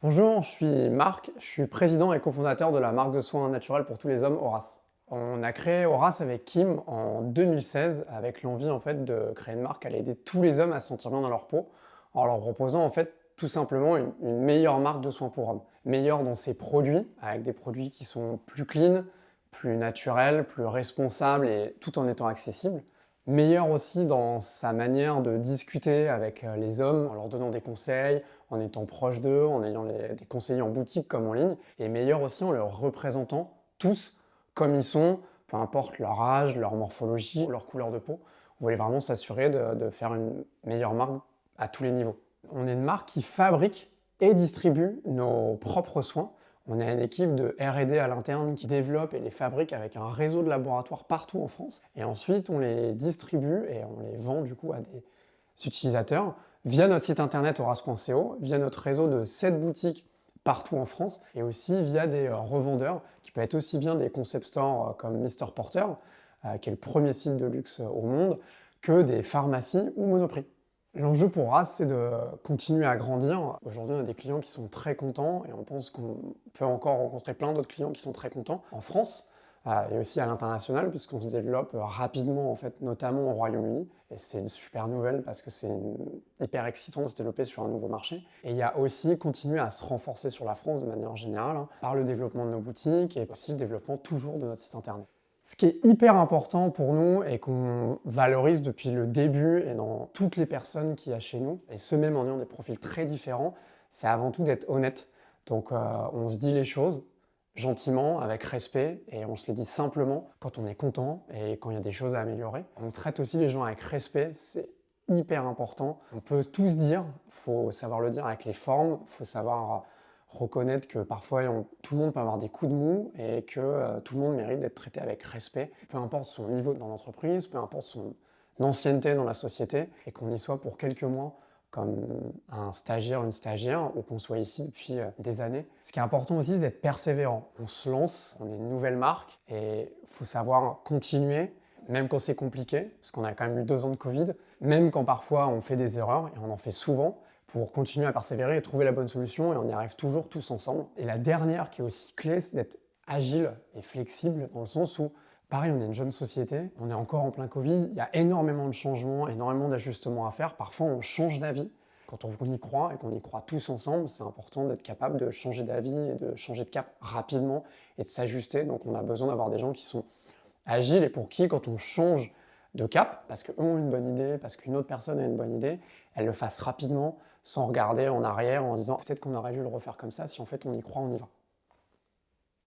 Bonjour, je suis Marc, je suis président et cofondateur de la marque de soins naturels pour tous les hommes Horace. On a créé Horace avec Kim en 2016 avec l'envie en fait de créer une marque à aider tous les hommes à se sentir bien dans leur peau en leur proposant en fait tout simplement une meilleure marque de soins pour hommes. Meilleure dans ses produits, avec des produits qui sont plus clean, plus naturels, plus responsables et tout en étant accessibles. Meilleur aussi dans sa manière de discuter avec les hommes, en leur donnant des conseils, en étant proche d'eux, en ayant des conseillers en boutique comme en ligne. Et meilleur aussi en leur représentant tous comme ils sont, peu importe leur âge, leur morphologie, leur couleur de peau. On voulait vraiment s'assurer de faire une meilleure marque à tous les niveaux. On est une marque qui fabrique et distribue nos propres soins. On a une équipe de R&D à l'interne qui développe et les fabrique avec un réseau de laboratoires partout en France. Et ensuite, on les distribue et on les vend du coup à des utilisateurs via notre site internet horace.co, via notre réseau de 7 boutiques partout en France et aussi via des revendeurs qui peuvent être aussi bien des concept stores comme Mister Porter, qui est le premier site de luxe au monde, que des pharmacies ou Monoprix. L'enjeu pour Horace, c'est de continuer à grandir. Aujourd'hui, on a des clients qui sont très contents et on pense qu'on peut encore rencontrer plein d'autres clients qui sont très contents en France et aussi à l'international puisqu'on se développe rapidement en fait, notamment au Royaume-Uni. Et c'est une super nouvelle parce que c'est hyper excitant de se développer sur un nouveau marché. Et il y a aussi continuer à se renforcer sur la France de manière générale par le développement de nos boutiques et aussi le développement toujours de notre site internet. Ce qui est hyper important pour nous et qu'on valorise depuis le début et dans toutes les personnes qu'il y a chez nous, et ce même en ayant des profils très différents, c'est avant tout d'être honnête. Donc on se dit les choses gentiment, avec respect, et on se les dit simplement quand on est content et quand il y a des choses à améliorer. On traite aussi les gens avec respect, c'est hyper important. On peut tout se dire, il faut savoir le dire avec les formes, il faut savoir reconnaître que parfois tout le monde peut avoir des coups de mou et que tout le monde mérite d'être traité avec respect, peu importe son niveau dans l'entreprise, peu importe son ancienneté dans la société, et qu'on y soit pour quelques mois comme un stagiaire, une stagiaire, ou qu'on soit ici depuis des années. Ce qui est important aussi, c'est d'être persévérant. On se lance, on est une nouvelle marque, et il faut savoir continuer, même quand c'est compliqué, parce qu'on a quand même eu 2 ans de Covid, même quand parfois on fait des erreurs, et on en fait souvent, pour continuer à persévérer et trouver la bonne solution, et on y arrive toujours tous ensemble. Et la dernière qui est aussi clé, c'est d'être agile et flexible, dans le sens où, pareil, on est une jeune société, on est encore en plein Covid, il y a énormément de changements, énormément d'ajustements à faire, parfois on change d'avis. Quand on y croit et qu'on y croit tous ensemble, c'est important d'être capable de changer d'avis et de changer de cap rapidement et de s'ajuster. Donc on a besoin d'avoir des gens qui sont agiles et pour qui, quand on change de cap, parce qu'eux ont une bonne idée, parce qu'une autre personne a une bonne idée, elle le fasse rapidement, sans regarder en arrière, en disant peut-être qu'on aurait dû le refaire comme ça, si en fait on y croit, on y va.